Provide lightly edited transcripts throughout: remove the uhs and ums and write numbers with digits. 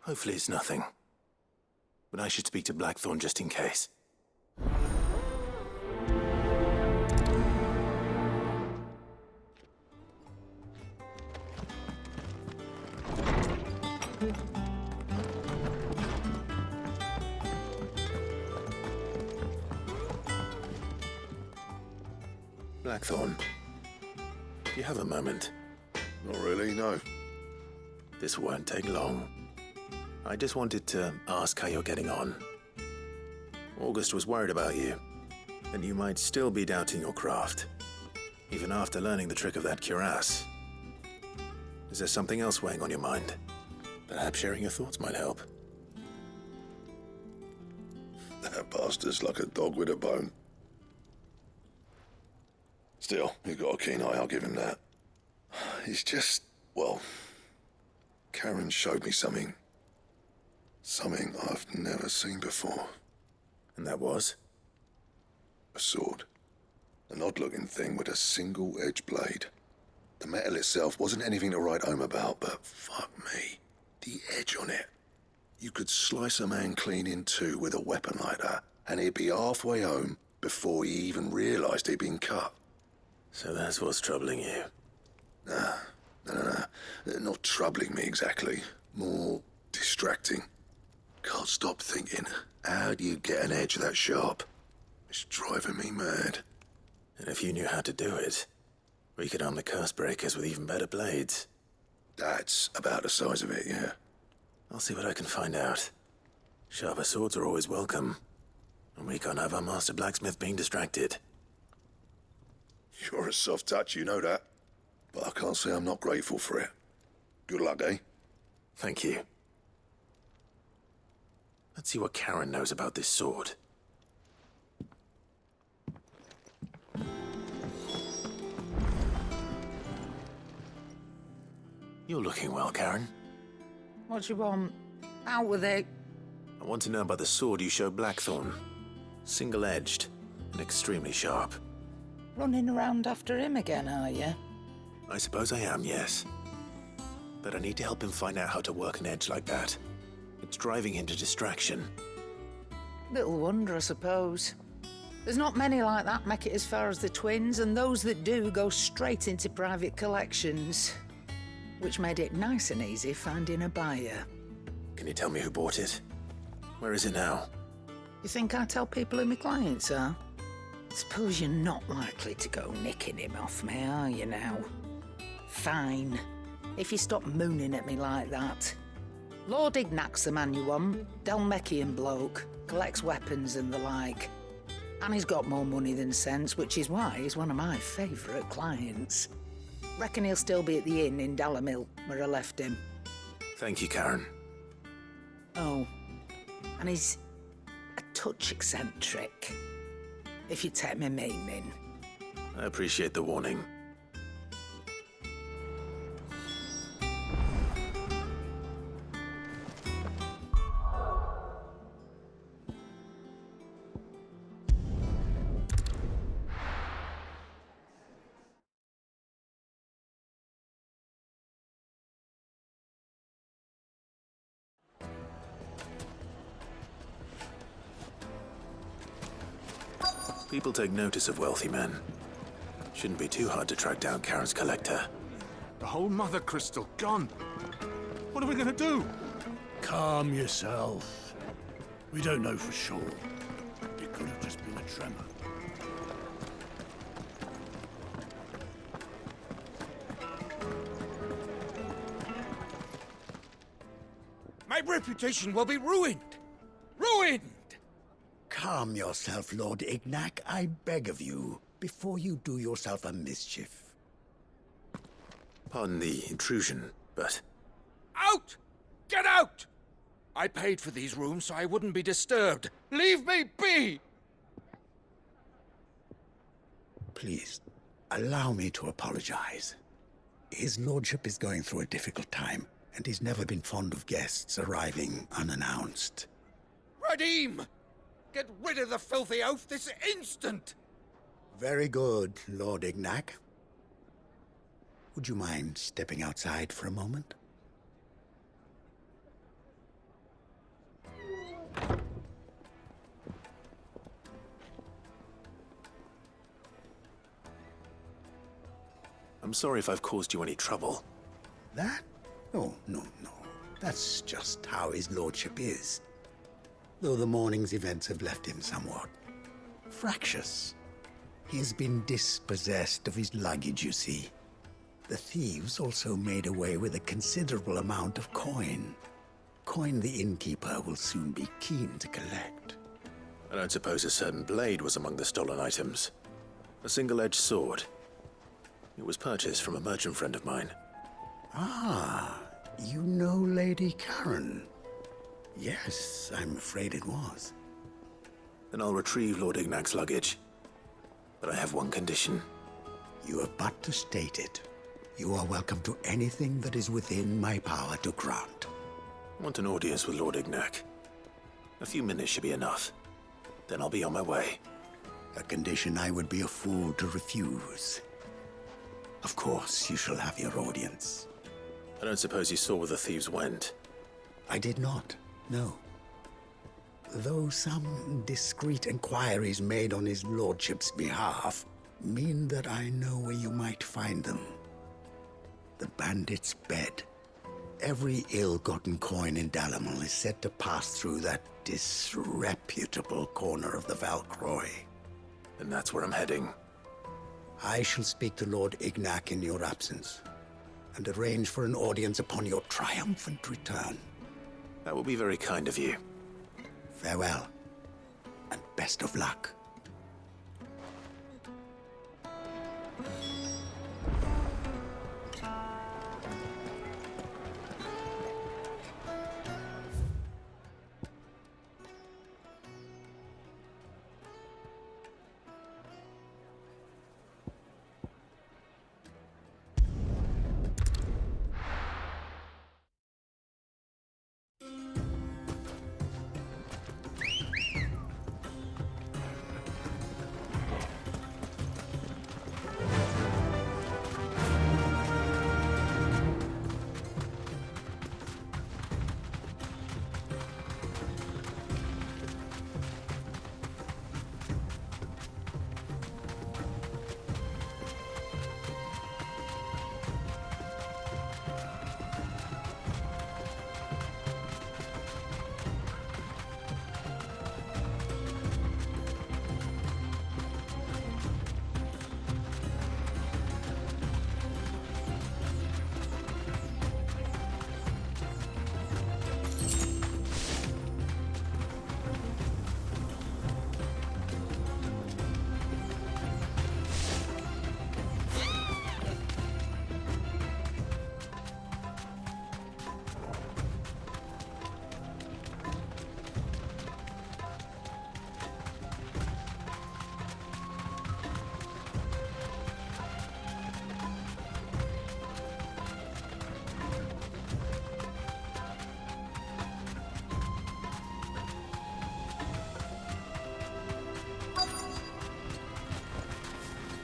Hopefully it's nothing. But I should speak to Blackthorne just in case. Blackthorne, do you have a moment? Not really, no. This won't take long. I just wanted to ask how you're getting on. August was worried about you, and you might still be doubting your craft, even after learning the trick of that cuirass. Is there something else weighing on your mind? Perhaps sharing your thoughts might help. That bastard's like a dog with a bone. Still, he's got a keen eye, I'll give him that. He's just, well, Karen showed me something. Something I've never seen before. And that was? A sword. An odd-looking thing with a single-edged blade. The metal itself wasn't anything to write home about, but fuck me, the edge on it. You could slice a man clean in two with a weapon like that, and he'd be halfway home before he even realised he'd been cut. So that's what's troubling you? No. Not troubling me exactly. More distracting. Can't stop thinking, how do you get an edge that sharp? It's driving me mad. And if you knew how to do it, we could arm the curse breakers with even better blades. That's about the size of it, yeah. I'll see what I can find out. Sharper swords are always welcome. And we can't have our master blacksmith being distracted. You're a soft touch, you know that. But I can't say I'm not grateful for it. Good luck, eh? Thank you. Let's see what Karen knows about this sword. You're looking well, Karen. What do you want? Out with it. I want to know about the sword you showed Blackthorne. Single-edged and extremely sharp. Running around after him again, are you? I suppose I am, yes. But I need to help him find out how to work an edge like that. It's driving him to distraction. Little wonder, I suppose. There's not many like that make it as far as the twins, and those that do go straight into private collections. Which made it nice and easy finding a buyer. Can you tell me who bought it? Where is it now? You think I tell people who my clients are? Suppose you're not likely to go nicking him off me, are you now? Fine. If you stop mooning at me like that. Lord Ignac's the man you want. Dalmekian bloke. Collects weapons and the like. And he's got more money than sense, which is why he's one of my favourite clients. Reckon he'll still be at the inn in Dalamil, where I left him. Thank you, Karen. Oh, and he's a touch eccentric, if you take my meaning. I appreciate the warning. People take notice of wealthy men. Shouldn't be too hard to track down Karen's collector. The whole mother crystal gone. What are we gonna do? Calm yourself. We don't know for sure. It could have just been a tremor. My reputation will be ruined! Ruined! Calm yourself, Lord Ignac, I beg of you, before you do yourself a mischief. Pardon the intrusion, but... Out! Get out! I paid for these rooms so I wouldn't be disturbed. Leave me be! Please, allow me to apologize. His lordship is going through a difficult time, and he's never been fond of guests arriving unannounced. Radim! Get rid of the filthy oaf this instant! Very good, Lord Ignac. Would you mind stepping outside for a moment? I'm sorry if I've caused you any trouble. That? Oh, no. That's just how his lordship is. Though the morning's events have left him somewhat fractious. He has been dispossessed of his luggage, you see. The thieves also made away with a considerable amount of coin. Coin the innkeeper will soon be keen to collect. I don't suppose a certain blade was among the stolen items. A single-edged sword. It was purchased from a merchant friend of mine. Ah, you know Lady Karen. Yes, I'm afraid it was. Then I'll retrieve Lord Ignac's luggage. But I have one condition. You have but to state it. You are welcome to anything that is within my power to grant. I want an audience with Lord Ignac. A few minutes should be enough. Then I'll be on my way. A condition I would be a fool to refuse. Of course, you shall have your audience. I don't suppose you saw where the thieves went. I did not, no. Though some discreet inquiries made on his lordship's behalf mean that I know where you might find them. The bandit's bed. Every ill-gotten coin in Dalamal is said to pass through that disreputable corner of the Valcroy. And that's where I'm heading. I shall speak to Lord Ignac in your absence, and arrange for an audience upon your triumphant return. That will be very kind of you. Farewell, and best of luck.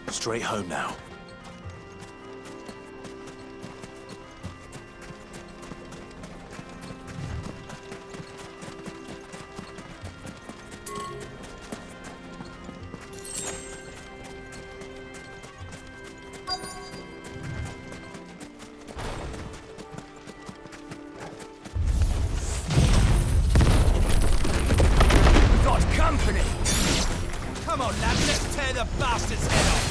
Straight home now. Got company! Come on, lads, let's tear the bastard's head off!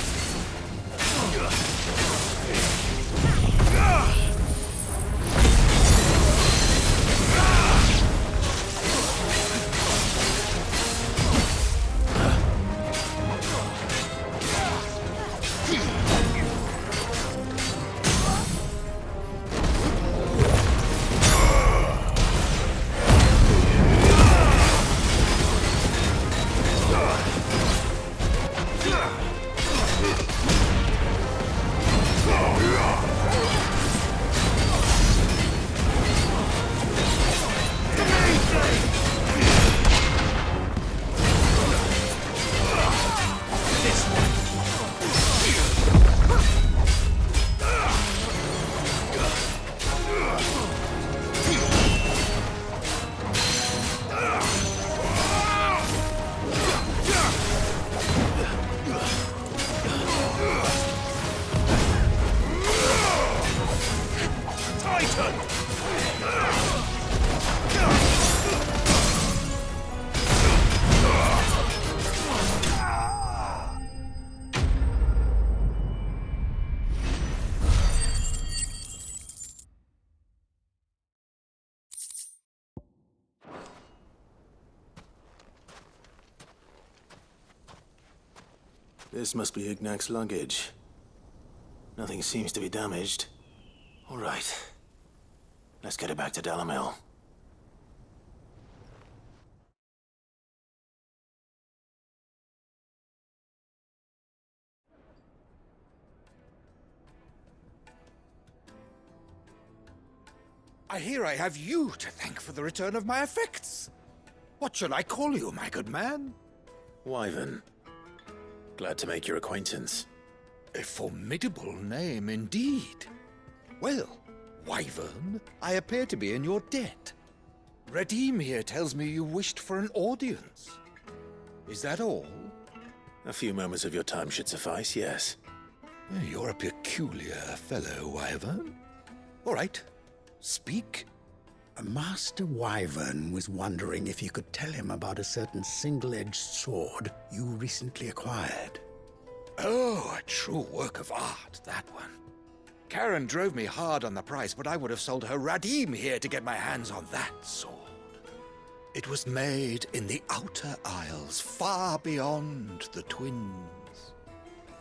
This must be Ignac's luggage. Nothing seems to be damaged. All right. Let's get it back to Dalamil. I hear I have you to thank for the return of my effects. What shall I call you, my good man? Wyvern. Glad to make your acquaintance. A formidable name indeed. Well, Wyvern, I appear to be in your debt. Redeem here tells me you wished for an audience. Is that all? A few moments of your time should suffice, yes. You're a peculiar fellow, Wyvern. All right, speak. Master Wyvern was wondering if you could tell him about a certain single-edged sword you recently acquired. Oh, a true work of art, that one. Karen drove me hard on the price, but I would have sold her Radim here to get my hands on that sword. It was made in the Outer Isles, far beyond the Twins,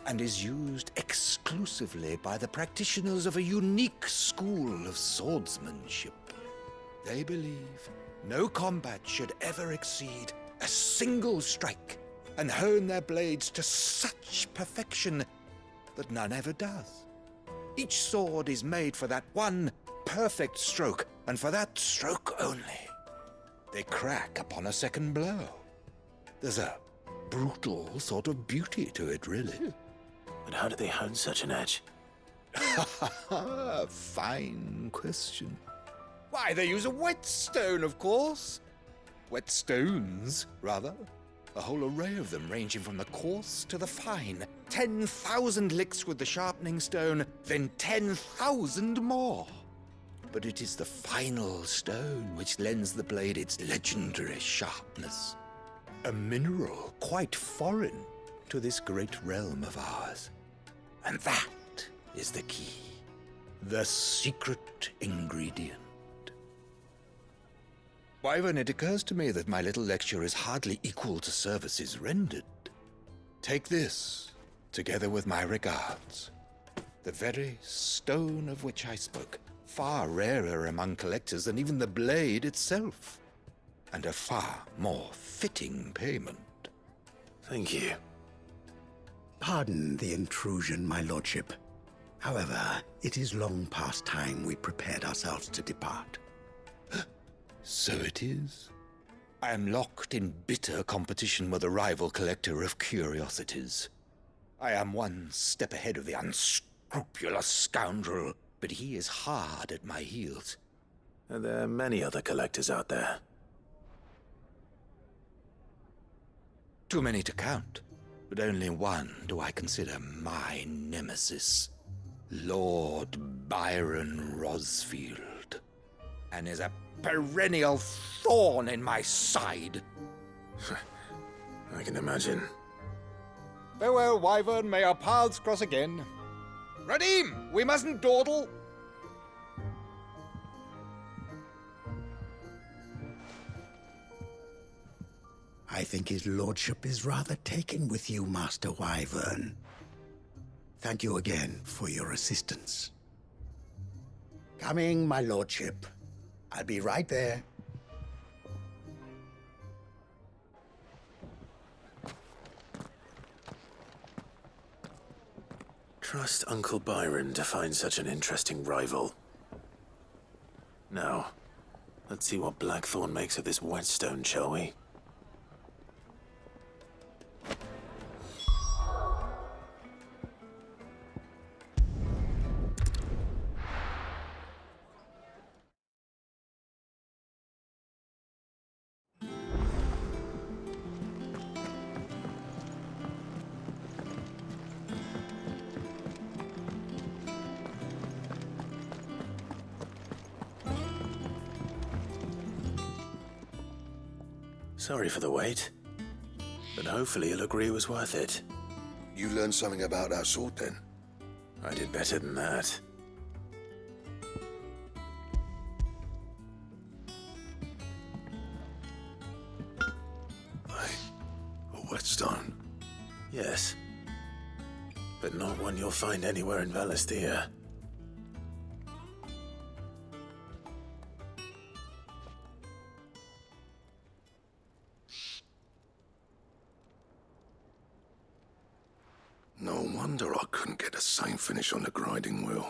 and is used exclusively by the practitioners of a unique school of swordsmanship. They believe no combat should ever exceed a single strike, and hone their blades to such perfection that none ever does. Each sword is made for that one perfect stroke, and for that stroke only. They crack upon a second blow. There's a brutal sort of beauty to it, really. But how do they hone such an edge? Fine question. Why, they use a whetstone, of course. Whetstones, rather. A whole array of them, ranging from the coarse to the fine. 10,000 licks with the sharpening stone, then 10,000 more. But it is the final stone which lends the blade its legendary sharpness. A mineral quite foreign to this great realm of ours. And that is the key. The secret ingredient. Wyvern, it occurs to me that my little lecture is hardly equal to services rendered. Take this, together with my regards. The very stone of which I spoke, far rarer among collectors than even the blade itself, and a far more fitting payment. Thank you. Pardon the intrusion, my lordship. However, it is long past time we prepared ourselves to depart. So it is. I am locked in bitter competition with a rival collector of curiosities. I am one step ahead of the unscrupulous scoundrel, but he is hard at my heels. Are there many other collectors out there? Too many to count, but only one do I consider my nemesis. Lord Byron Rosfield. And is a perennial thorn in my side. I can imagine. Farewell, Wyvern. May our paths cross again. Radim, we mustn't dawdle. I think his lordship is rather taken with you, Master Wyvern. Thank you again for your assistance. Coming, my lordship. I'll be right there. Trust Uncle Byron to find such an interesting rival. Now, let's see what Blackthorne makes of this whetstone, shall we? Sorry for the wait, but hopefully you'll agree it was worth it. You learned something about that sword then? I did better than that. A whetstone? Yes, you'll find anywhere in Valisthea. No wonder I couldn't get the same finish on the grinding wheel.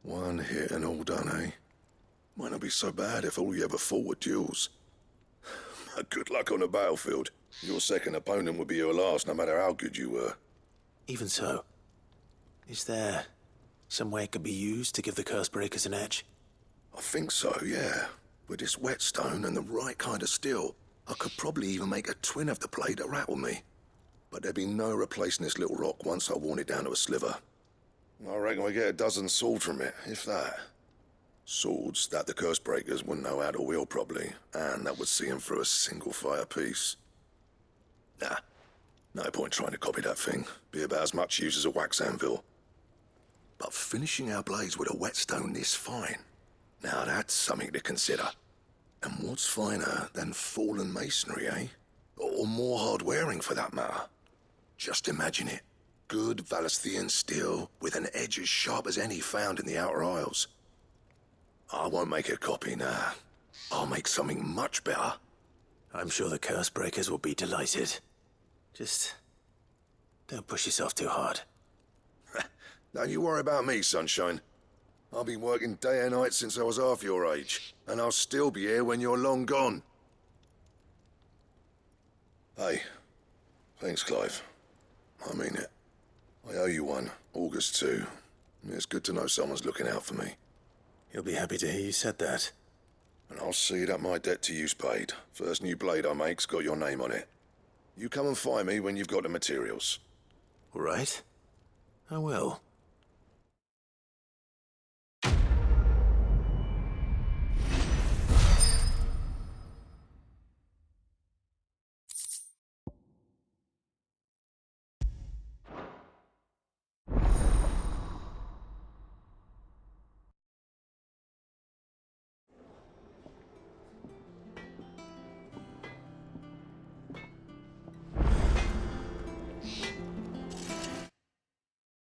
One hit and all done, eh? Might not be so bad if all you ever fought were duels. Good luck on the battlefield. Your second opponent would be your last, no matter how good you were. Even so, is there some way it could be used to give the curse breakers an edge? I think so, yeah. With this whetstone and the right kind of steel, I could probably even make a twin of the blade that rattled me. But there'd be no replacing this little rock once I worn it down to a sliver. I reckon we get a dozen swords from it, if that. Swords that the curse breakers wouldn't know how to wield properly, and that would see them through a single fire piece. Nah, no point trying to copy that thing. Be about as much use as a wax anvil. But finishing our blades with a whetstone this fine, now that's something to consider. And what's finer than fallen masonry, eh? Or more hard-wearing, for that matter. Just imagine it. Good Valisthean steel with an edge as sharp as any found in the Outer Isles. I won't make a copy, nah. I'll make something much better. I'm sure the curse breakers will be delighted. Just don't push yourself too hard. Don't you worry about me, sunshine. I've been working day and night since I was half your age, and I'll still be here when you're long gone. Hey, thanks, Clive. I mean it. I owe you one, August too. It's good to know someone's looking out for me. He'll be happy to hear you said that. And I'll see that my debt to you's paid. First new blade I make's got your name on it. You come and find me when you've got the materials. All right. I will.